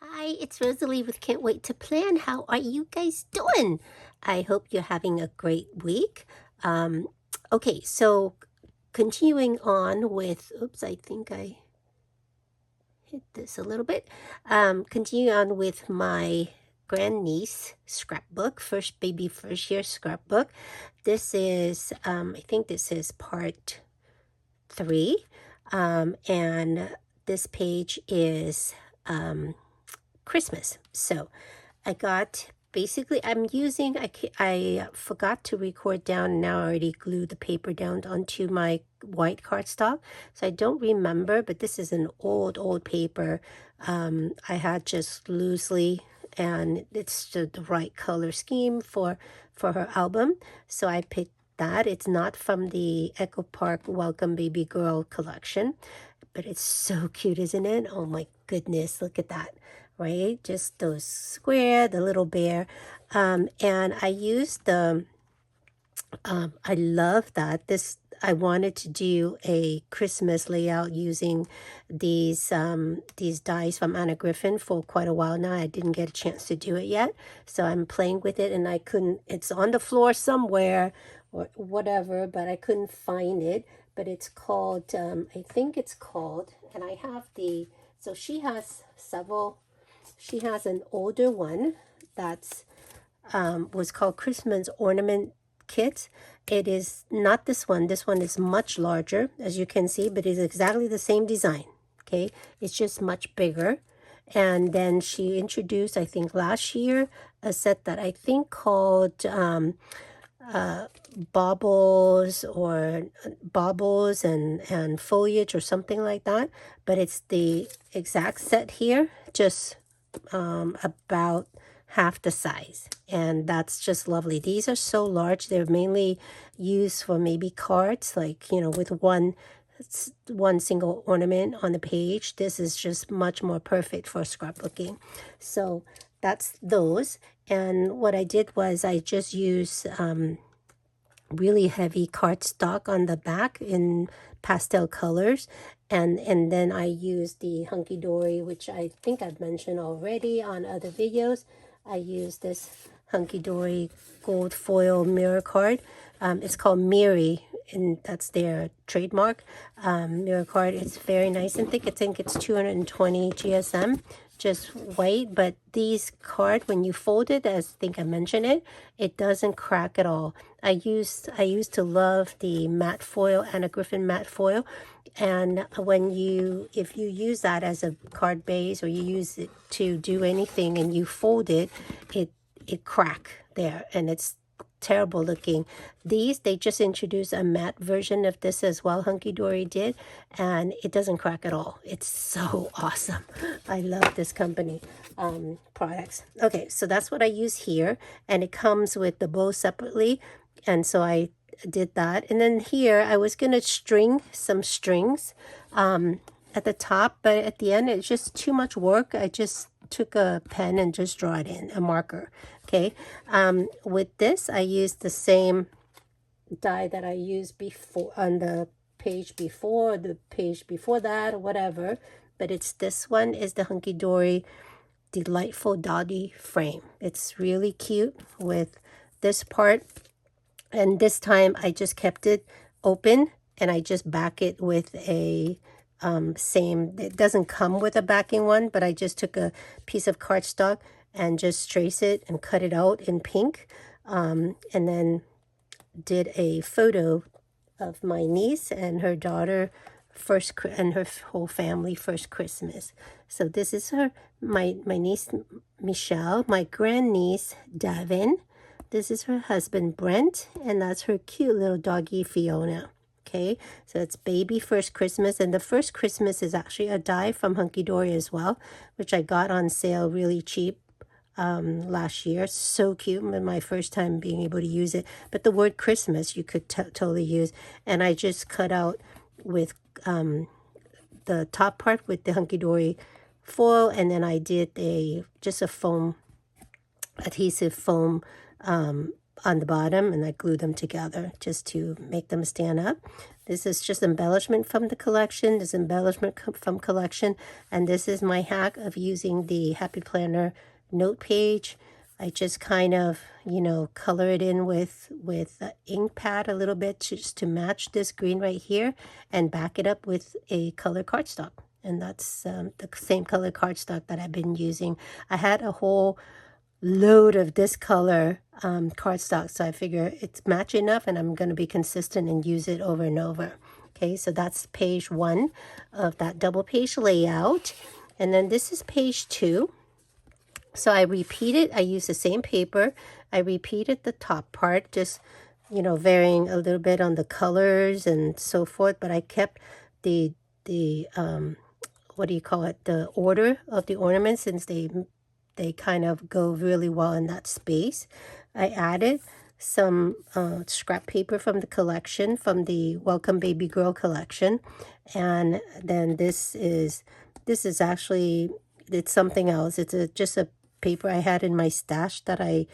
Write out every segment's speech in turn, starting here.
Hi, it's Rosalie with Can't Wait to Plan. How are you guys doing? I hope you're having a great week. Okay, so continuing on with, oops, I think I hit this a little bit. Continuing on with my grandniece scrapbook, first baby first year scrapbook. This is, I think this is part 3, and this page is Christmas. So I got basically I forgot to record down, and now I already glued the paper down onto my white cardstock, so I don't remember, but this is an old paper I had just loosely, and it's the right color scheme for her album, so I picked that. It's not from the 𝘀𝗶𝗸𝗶𝗲 collection, but it's so cute, isn't it? Oh my goodness, look at that, right? Just those square, the little bear. And I used the, I love that. I wanted to do a Christmas layout using these dies from Anna Griffin for quite a while now. I didn't get a chance to do it yet, so I'm playing with it, and I couldn't, it's on the floor somewhere or whatever, but I couldn't find it. But it's called, I think it's called, and I have the, so she has several, she has an older one that's was called Christmas Ornament Kit. It is not this one. This one is much larger, as you can see, but it's exactly the same design. Okay, it's just much bigger. And then she introduced, I think last year, a set that I think called baubles or baubles and foliage or something like that. But it's the exact set here, just about half the size, and that's just lovely. These are so large. They're mainly used for maybe cards, like, you know, with one single ornament on the page. This is just much more perfect for scrapbooking. So that's those. And what I did was I just used really heavy cardstock on the back in pastel colors, and then I used the Hunkydory, which I think I've mentioned already on other videos. I used this Hunkydory gold foil mirror card. It's called MIRRI, and that's their trademark mirror card. It's very nice and thick. I think it's 220 GSM, just white. But these card, when you fold it, as I think I mentioned it doesn't crack at all. I used to love the matte foil, Anna Griffin matte foil, and if you use that as a card base, or you use it to do anything and you fold it, it crack there, and it's terrible looking. They just introduced a matte version of this as well, Hunkydory did, and it doesn't crack at all. It's so awesome. I love this company products. Okay, so that's what I use here, and it comes with the bow separately, and so I did that. And then here I was gonna string some strings at the top, but at the end it's just too much work. I just took a pen and just draw it in, a marker. Okay, with this I used the same die that I used before on the page before, the page before that, or whatever, but it's this one is the Hunkydory Delightful DOTTY frame. It's really cute with this part, and this time I just kept it open, and I just back it with a same, it doesn't come with a backing one, but I just took a piece of cardstock and just trace it and cut it out in pink, and then did a photo of my niece and her daughter and her whole family first Christmas. So this is my niece Michelle, my grandniece Devin. This is her husband Brent, and that's her cute little doggy Fiona. Okay, so it's baby first Christmas, and the first Christmas is actually a die from Hunkydory as well, which I got on sale really cheap last year. So cute, my first time being able to use it. But the word Christmas you could totally use, and I just cut out with the top part with the Hunkydory foil, and then I did just a foam adhesive foam on the bottom, and I glue them together just to make them stand up. This is just embellishment from the collection. This embellishment from collection, and this is my hack of using the Happy Planner note page. I just kind of, you know, color it in with ink pad a little bit just to match this green right here, and back it up with a color cardstock. And that's the same color cardstock that I've been using. I had a whole load of this color cardstock, so I figure it's match enough, and I'm going to be consistent and use it over and over. Okay, so that's page 1 of that double page layout, and then this is page 2. So I repeated, I used the same paper, I repeated the top part, just, you know, varying a little bit on the colors and so forth, but I kept the what do you call it, the order of the ornaments, since they kind of go really well in that space. I added some scrap paper from the collection, from the Welcome Baby Girl collection, and then this is actually, it's something else. It's just a paper I had in my stash that I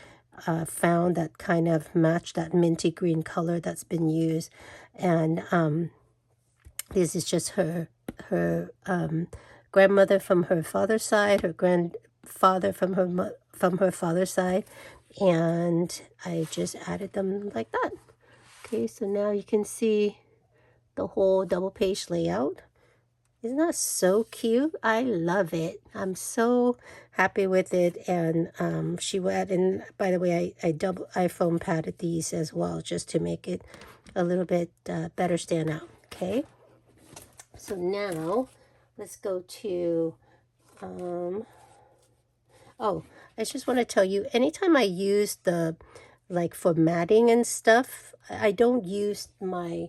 found that kind of matched that minty green color that's been used, and this is just her grandmother from her father's side, her grandfather from her father's side, and I just added them like that. Okay, so now you can see the whole double page layout. Isn't that so cute? I love it. I'm so happy with it. And she went, and by the way, I foam padded these as well, just to make it a little bit better stand out. Okay, so now let's go to oh, I just want to tell you, anytime I use the, like, for matting and stuff, I don't use my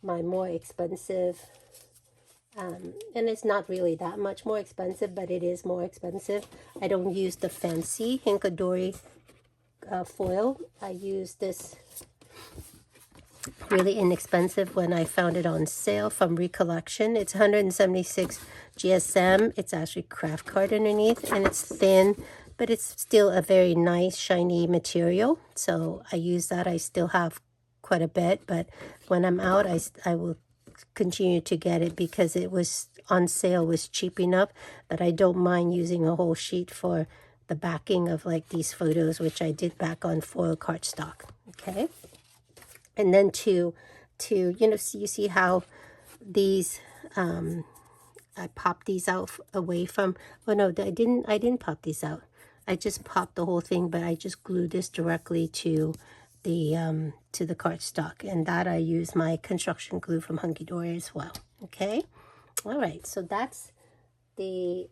more expensive, and it's not really that much more expensive, but it is more expensive. I don't use the fancy Hunkydory foil. I use this really inexpensive when I found it on sale from Recollection. It's 176 GSM. It's actually craft card underneath, and it's thin, but it's still a very nice shiny material. So I use that. I still have quite a bit, but when I'm out, I will continue to get it because it was on sale, was cheap enough that I don't mind using a whole sheet for the backing of like these photos, which I did back on foil cardstock. Okay. And then to you know, you see how these I popped these out away from, oh no, I didn't pop these out. I just popped the whole thing, but I just glued this directly to the cardstock, and that I use my construction glue from Hunkydory as well. Okay, all right, so that's the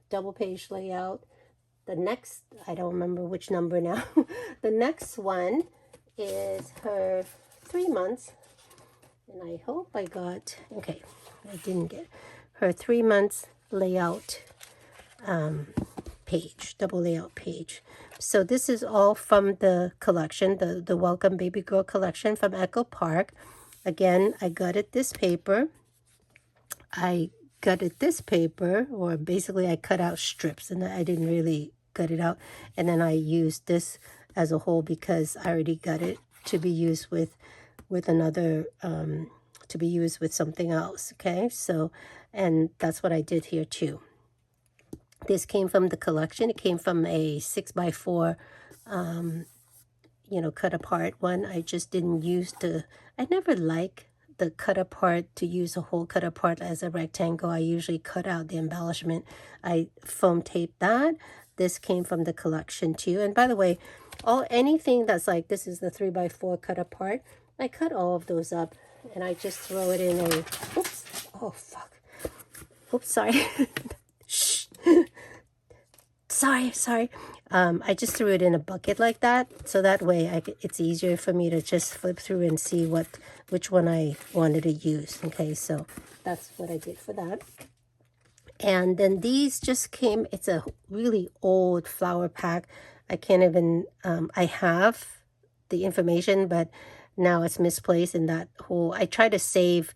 double page layout. The next, I don't remember which number now. The next one is her 3 months, and I hope I got, okay, I didn't get her 3 months layout page, double layout page. So this is all from the collection, the Welcome Baby Girl collection from Echo Park. Again, I gutted this paper. Or basically I cut out strips, and I didn't really gut it out, and then I used this as a whole because I already got it to be used with another to be used with something else. Okay, so, and that's what I did here too. This came from the collection. It came from a 6x4 you know, cut apart one. I just didn't use I never like the cut apart, to use a whole cut apart as a rectangle. I usually cut out the embellishment. I foam taped that. This came from the collection too. And by the way, anything that's like, this is the 3x4 cut apart, I cut all of those up and I just throw it in a, oops, oh fuck, oops, sorry. Shh. Sorry. I just threw it in a bucket like that, so that way it's easier for me to just flip through and see which one I wanted to use. Okay, so that's what I did for that. And then these just came, it's a really old flower pack. I can't even, I have the information, but now it's misplaced in that whole, I try to save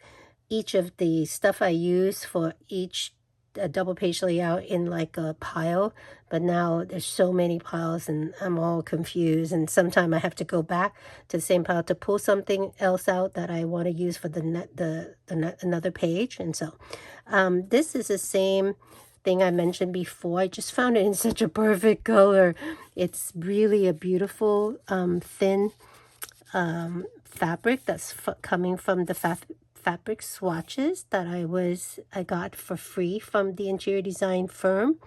each of the stuff I use for each a double page layout in like a pile, but now there's so many piles and I'm all confused, and sometimes I have to go back to the same pile to pull something else out that I want to use for another page. And so this is the same thing I mentioned before. I just found it in such a perfect color. It's really a beautiful thin fabric that's coming from the fabric swatches that I got for free from the interior design firm,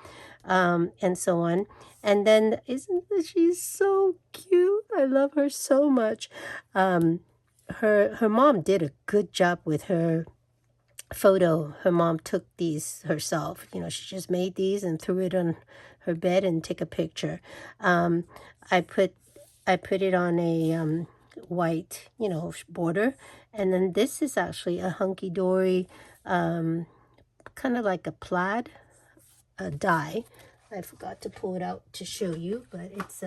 and so on. And then she's so cute. I love her so much. Her mom did a good job with her photo. Her mom took these herself. You know, she just made these and threw it on her bed and took a picture. I put it on a white, you know, border, and then this is actually a Hunkydory, kind of like a plaid die. I forgot to pull it out to show you, but it's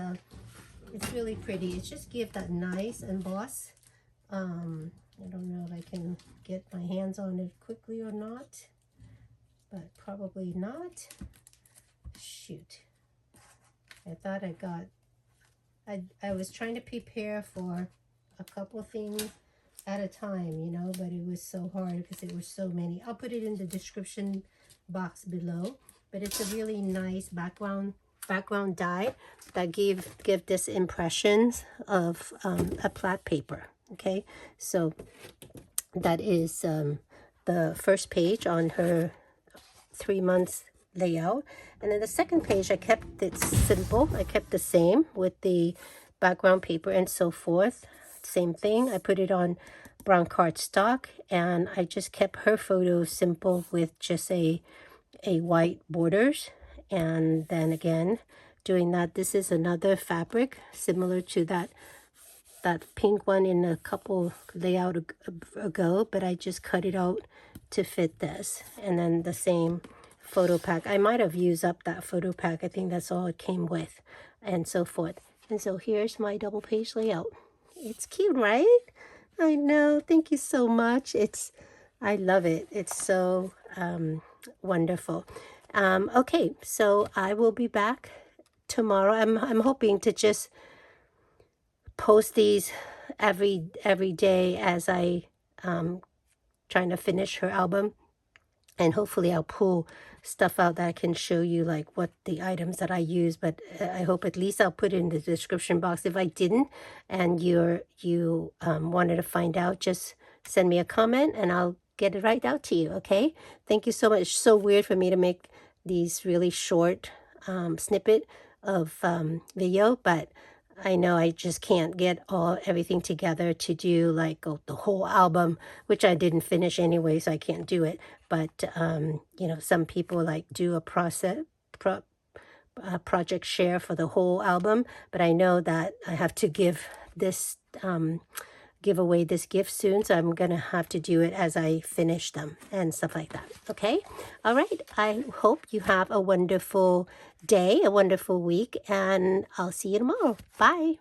really pretty. It just gives that nice emboss. I don't know if I can get my hands on it quickly or not, but probably not. Shoot, I thought I got. I was trying to prepare for a couple things at a time, you know, but it was so hard because there were so many. I'll put it in the description box below, but it's a really nice background die that give this impressions of a plaid paper. Okay, so that is the first page on her 3 months layout. And then the second page, I kept it simple. I kept the same with the background paper and so forth. Same thing. I put it on brown cardstock, and I just kept her photo simple with just a white borders. And then again, doing that, this is another fabric similar to that pink one in a couple layout ago, but I just cut it out to fit this. And then the same photo pack. I might have used up that photo pack. I think that's all it came with, and so forth. And so here's my double page layout. It's cute, right? I know. Thank you so much. I love it. It's so wonderful. Okay, so I will be back tomorrow. I'm hoping to just post these every day as I trying to finish her album, and hopefully I'll pull stuff out that I can show you, like what the items that I use. But I hope at least I'll put it in the description box. If I didn't and you wanted to find out, just send me a comment and I'll get it right out to you. Okay, thank you so much. It's so weird for me to make these really short snippet of video, but I know I just can't get everything together to do like the whole album, which I didn't finish anyway, so I can't do it. But you know, some people like do a project share for the whole album, but I know that I have to give away this gift soon, so I'm gonna have to do it as I finish them and stuff like that. Okay, all right, I hope you have a wonderful day, a wonderful week, and I'll see you tomorrow. Bye.